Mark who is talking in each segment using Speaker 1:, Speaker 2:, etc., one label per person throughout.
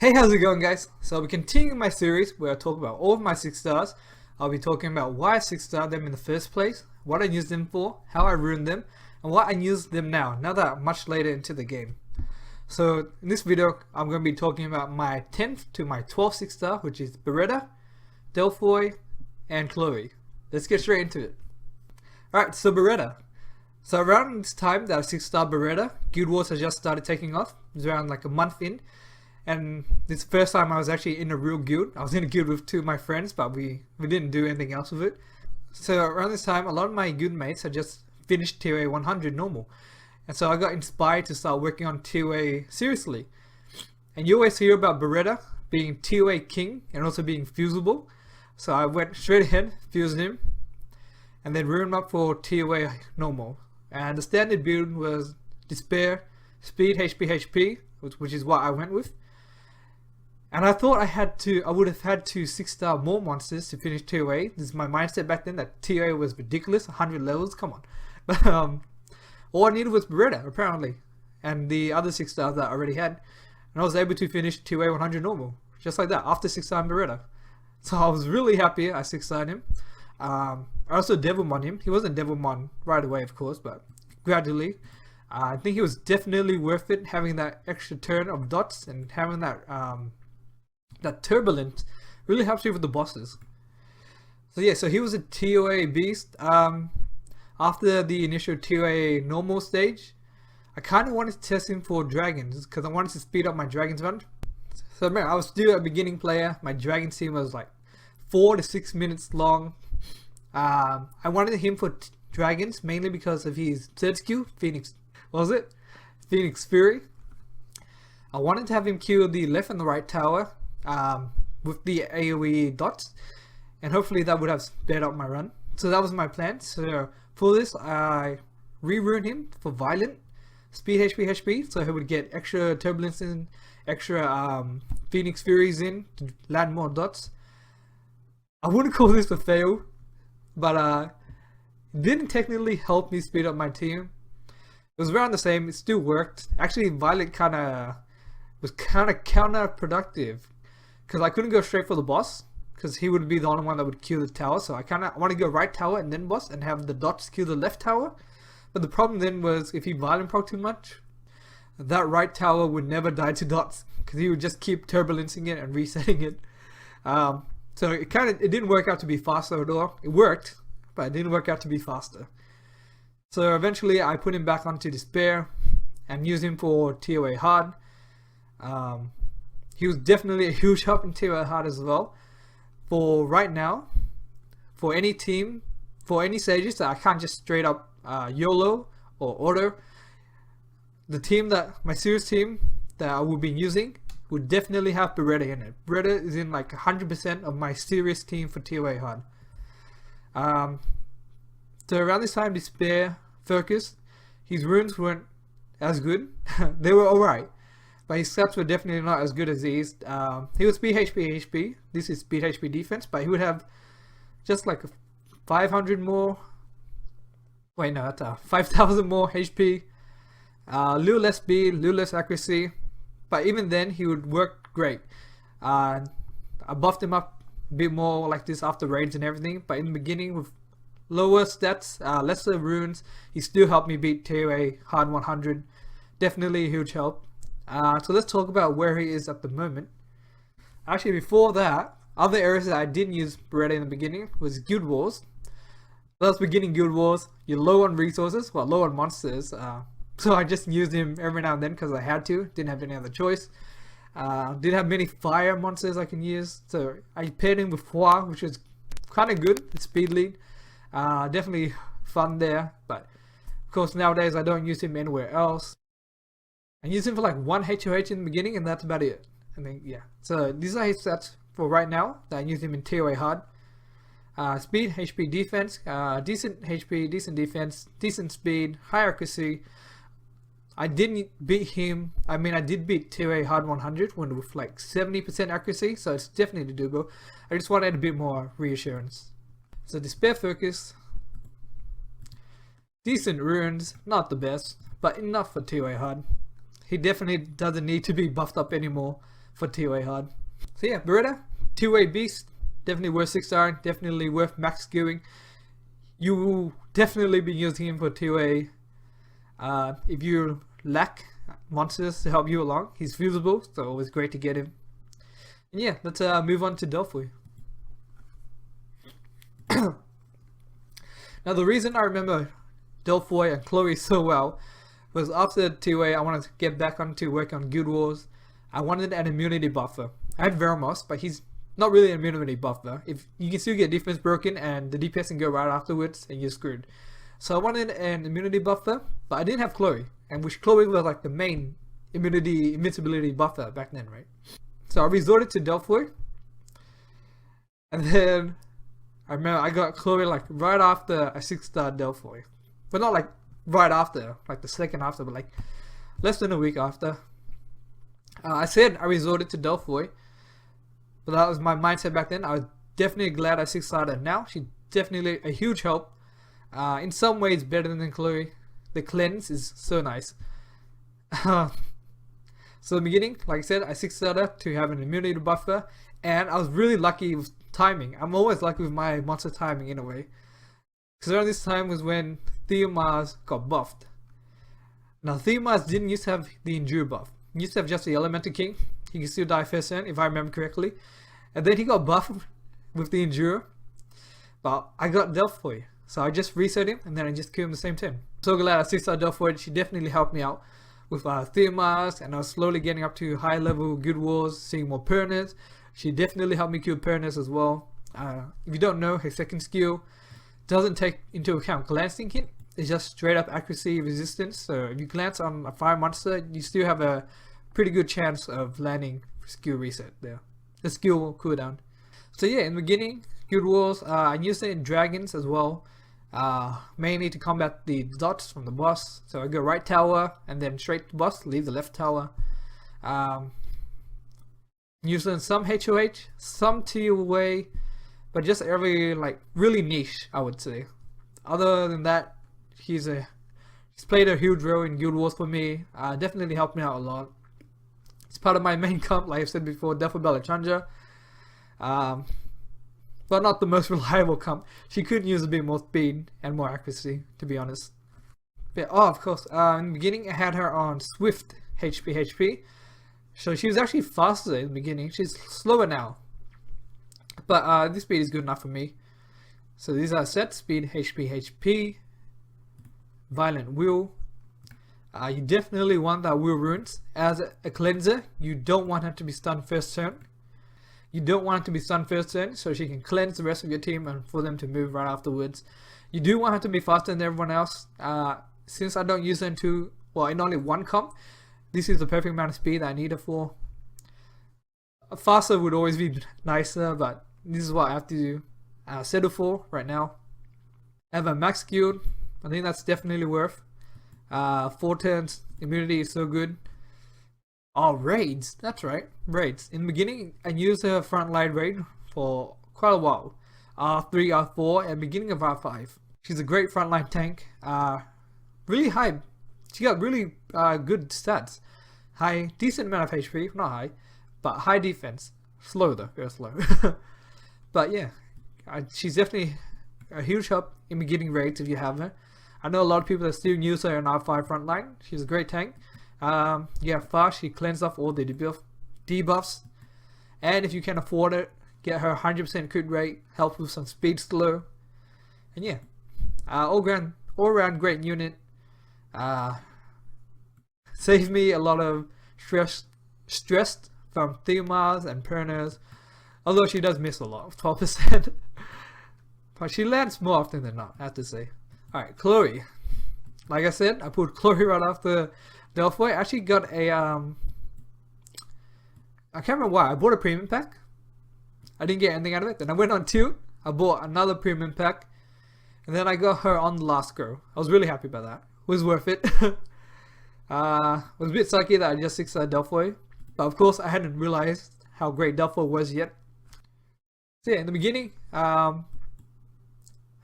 Speaker 1: Hey, how's it going, guys? So I'll be continuing my series where I talk about all of my 6 stars. I'll be talking about why I 6-star them in the first place, what I used them for, how I ruined them, and what I use them now that I'm much later into the game. So in this video, I'm going to be talking about my 10th to my 12th 6-star, which is Beretta, Delphoi, and Chloe. Let's get straight into it. Alright, so Beretta. So around this time that I 6-star Beretta, Guild Wars had just started taking off. It was around like a month in. And this first time I was actually in a real guild. I was in a guild with 2 of my friends, but we didn't do anything else with it. So around this time, a lot of my guild mates had just finished TOA 100 normal. And so I got inspired to start working on TOA seriously. And you always hear about Beretta being TOA king and also being fusible. So I went straight ahead, fused him, and then ruined him up for TOA normal. And the standard build was Despair, Speed, HP, which is what I went with. And I thought I would have had to 6-star more monsters to finish TOA. This is my mindset back then, that TOA was ridiculous, 100 levels, come on. But all I needed was Beretta, apparently, and the other 6 stars that I already had. And I was able to finish TOA 100 normal, just like that, after 6-star Beretta. So I was really happy I 6-starred him. I also Devilmon him. He wasn't Devilmon right away, of course, but gradually. I think it was definitely worth it, having that extra turn of dots and having that that turbulence really helps you with the bosses. So yeah, so he was a TOA beast. After the initial TOA normal stage, I kind of wanted to test him for dragons because I wanted to speed up my dragons run. So remember, I was still a beginning player. My dragon team was like 4 to 6 minutes long. I wanted him for dragons mainly because of his third skill, Phoenix. What was it? Phoenix Fury. I wanted to have him kill the left and the right tower with the AoE dots, and hopefully that would have sped up my run. So that was my plan. So for this, I re-ruined him for Violent, Speed, HP, so he would get extra turbulence in, extra Phoenix Furies in to land more dots. I wouldn't call this a fail, but it didn't technically help me speed up my team. It was around the same, it still worked. Actually, Violent was counterproductive because I couldn't go straight for the boss because he would be the only one that would kill the tower. So I want to go right tower and then boss and have the dots kill the left tower. But the problem then was if he Violent proc too much, that right tower would never die to dots because he would just keep turbulencing it and resetting it. So it didn't work out to be faster at all. It worked, but it didn't work out to be faster. So eventually I put him back onto Despair and used him for TOA hard. He was definitely a huge help in TOA hard as well. For right now, for any team, for any stages that I can't just straight up YOLO or order, my serious team that I will be using would definitely have Beretta in it. Beretta is in like 100% of my serious team for TOA hard. So around this time, Despair focused. His runes weren't as good. They were alright, but his stats were definitely not as good as these. He was Speed, HP. This is Speed, HP defense, but he would have just like 500 more. Wait, no, that's 5,000 more HP. A little less speed, little less accuracy, but even then he would work great. I buffed him up a bit more like this after raids and everything, but in the beginning with lower stats, lesser runes, he still helped me beat TOA hard 100. Definitely a huge help. So let's talk about where he is at the moment. Actually, before that, other areas that I didn't use Beretta in the beginning was Guild Wars. So that's beginning Guild Wars. You're low on resources, well, low on monsters. So I just used him every now and then because I had to. Didn't have any other choice. Didn't have many fire monsters I can use. So I paired him with Hua, which is kind of good. The speed lead. Definitely fun there. But of course nowadays I don't use him anywhere else. I use him for like 1 HOH in the beginning and that's about it. And then yeah. So these are his stats for right now that I use him in TOA hard. Speed, HP, defense, decent HP, decent defense, decent speed, high accuracy. I didn't beat him. I mean, I did beat TOA hard 100 with like 70% accuracy, so it's definitely doable. I just wanted a bit more reassurance. So Despair focus, decent runes, not the best, but enough for TOA hard. He definitely doesn't need to be buffed up anymore for TOA hard. So yeah, Beretta, two-way beast, definitely worth 6-star, definitely worth max skewing. You will definitely be using him for TOA if you lack monsters to help you along. He's feasible, so always great to get him. And yeah, let's move on to Delphoi. Now the reason I remember Delphoi and Chloe so well was after TOA I wanted to get back onto work on Guild Wars. I wanted an immunity buffer. I had Veramos, but he's not really an immunity buffer. If you can still get defense broken and the DPS can go right afterwards and you're screwed. So I wanted an immunity buffer, but I didn't have Chloe, and which Chloe was like the main invincibility buffer back then, right? So I resorted to Delphoi, and then I remember I got Chloe like right after a 6-star Delphoi. But not like right after, like the second after, but like less than a week after. I said I resorted to Delphoi, but that was my mindset back then. I was definitely glad I 6-starred her now. She's definitely a huge help. In some ways better than Chloe. The cleanse is so nice. So in the beginning, like I said, I 6-starred her to have an immunity buffer, and I was really lucky with timing. I'm always lucky with my monster timing in a way. Because around this time was when Theomars got buffed. Now Theomars didn't used to have the Endure buff. He used to have just the Elemental King. He can still die first turn if I remember correctly. And then he got buffed with the Endure. But I got Delphoi. So I just reset him and then I just killed him the same turn. So glad I 6-starred Delphoi. She definitely helped me out with Theomars, and I was slowly getting up to high level Guild Wars, seeing more Pernas. She definitely helped me kill Pernas as well. If you don't know, her second skill doesn't take into account glancing hit. It's just straight up accuracy resistance. So if you glance on a fire monster, you still have a pretty good chance of landing skill reset there. The skill cooldown. So yeah, in the beginning, Guild Wars, I used it in Dragons as well. Mainly to combat the dots from the boss. So I go right tower and then straight to boss, leave the left tower. Use it in some HOH, some TOA, but just every like really niche, I would say. Other than that, he's played a huge role in Guild Wars for me. Definitely helped me out a lot. It's part of my main comp, like I said before, Delphoi Chandra. But not the most reliable comp. She could use a bit more speed and more accuracy, to be honest. But, oh, of course, in the beginning I had her on Swift HP. So she was actually faster in the beginning. She's slower now. But this speed is good enough for me. So these are set speed, HP, Violent Will. You definitely want that Will Runes. As a cleanser, you don't want her to be stunned first turn. You don't want her to be stunned first turn, so she can cleanse the rest of your team and for them to move right afterwards. You do want her to be faster than everyone else. Since I don't use her in only one comp, this is the perfect amount of speed that I need her for. Faster would always be nicer, but this is what I have to settle for right now. I have a max guild. I think that's definitely worth. 4 turns, immunity is so good. Oh, raids, that's right, raids. In the beginning, I used her frontline raid for quite a while. R3, R4, and beginning of R5. She's a great frontline tank. Really high, she got really good stats. High, decent amount of HP, not high, but high defense. Slow though, very slow. But yeah, she's definitely a huge help in beginning raids if you have her. I know a lot of people that still use her in R5 frontline. She's a great tank. Yeah, fast, she cleans off all the debuffs, and if you can afford it, get her 100% crit rate, help with some speed slow, and yeah, all around great unit. Saved me a lot of stress from Theomars and Pernas, although she does miss a lot, 12%, but she lands more often than not, I have to say. Alright, Chloe. Like I said, I put Chloe right after Delphoi. I actually got a I can't remember why. I bought a premium pack. I didn't get anything out of it. Then I went on tilt. I bought another premium pack, and then I got her on the last go. I was really happy about that. It was worth it. It was a bit sucky that I just 6-starred Delphoi, but of course I hadn't realized how great Delphoi was yet. So yeah, in the beginning,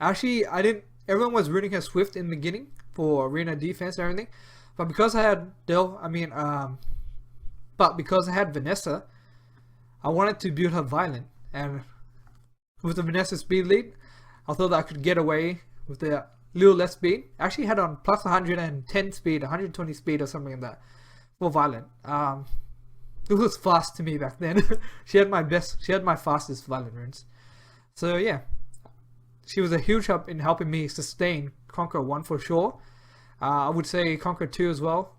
Speaker 1: actually I didn't. Everyone was running her Swift in the beginning for arena defense and everything. But because I had because I had Vanessa, I wanted to build her violent, and with the Vanessa speed lead, I thought that I could get away with the little less speed. I actually had on plus 110 speed, 120 speed or something like that for violent. It was fast to me back then. She had my fastest violent runes. So yeah, she was a huge help in helping me sustain Conqueror 1 for sure. I would say Conqueror 2 as well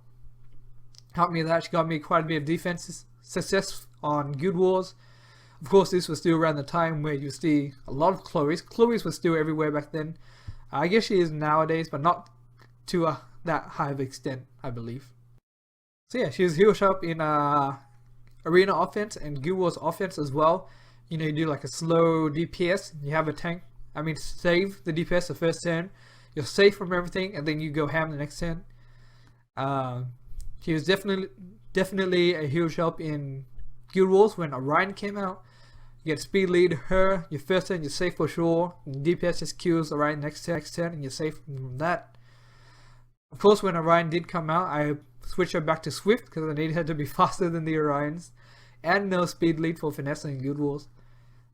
Speaker 1: helped me with that. She got me quite a bit of defense success on Guild Wars. Of course, this was still around the time where you see a lot of Chloe's. Chloe's was still everywhere back then. I guess she is nowadays, but not to that high of extent, I believe. So yeah, she was huge help in arena offense and Guild Wars offense as well. You know, you do like a slow DPS, you have a tank, save the DPS the first turn, you're safe from everything, and then you go ham the next turn. She was definitely a huge help in Guild Wars when Orion came out. You get speed lead her, your first turn you're safe for sure, and DPS just kills Orion next turn and you're safe from that. Of course, when Orion did come out, I switched her back to Swift because I needed her to be faster than the Orions, and no speed lead for Finesse in Guild Wars.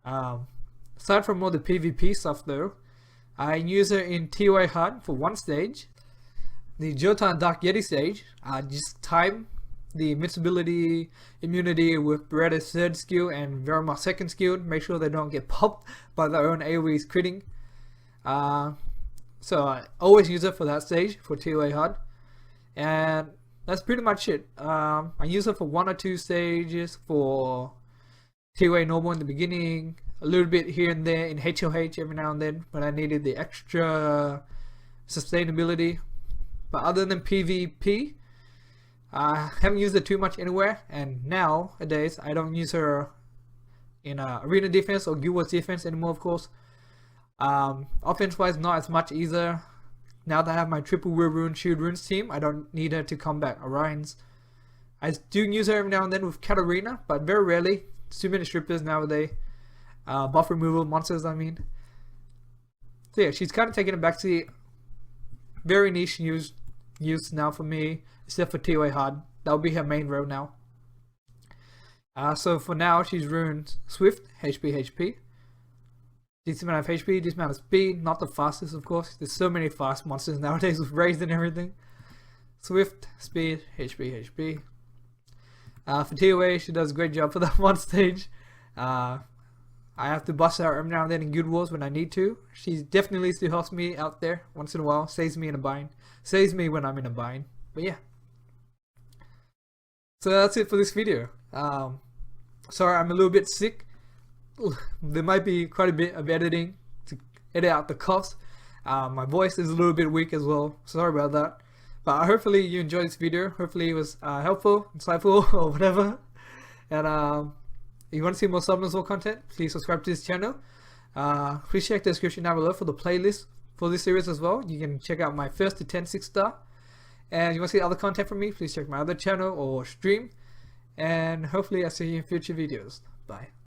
Speaker 1: Aside from all the PvP stuff though, I use her in TOA HUD for one stage. The Jota and Dark Yeti stage, just time the invincibility immunity with Beretta's third skill and Verimar's second skill to make sure they don't get popped by their own AoE's critting. So I always use it for that stage for TOA HUD, and that's pretty much it. I use it for 1 or 2 stages for TOA normal in the beginning, a little bit here and there in HOH every now and then when I needed the extra sustainability. But other than PvP, I haven't used it too much anywhere, and nowadays I don't use her in arena defense or Guild Wars defense anymore, of course. Offense wise, not as much either. Now that I have my triple will rune shield runes team, I don't need her to combat Orions. I do use her every now and then with Katarina, but very rarely. Too many strippers nowadays. Buff removal monsters, I mean. So yeah, she's kind of taking it back to very niche use now for me, except for TOA HUD. That'll be her main role now. So for now, she's ruined Swift, HP. Decent amount of HP, decent amount of speed, not the fastest of course. There's so many fast monsters nowadays with raids and everything. Swift, speed, HP. For TOA, she does a great job for that one stage. I have to bust her every now and then in Guild Wars when I need to. She definitely still helps me out there once in a while, saves me in a bind. Saves me when I'm in a bind. But yeah. So that's it for this video. Sorry, I'm a little bit sick. There might be quite a bit of editing to edit out the coughs. My voice is a little bit weak as well. Sorry about that. But hopefully you enjoyed this video. Hopefully it was helpful, insightful, or whatever. And if you want to see more Summoners War content, please subscribe to this channel. Please check the description down below for the playlist for this series as well. You can check out my first to 10 6-star. And you want to see other content from me, please check my other channel or stream. And hopefully I'll see you in future videos. Bye.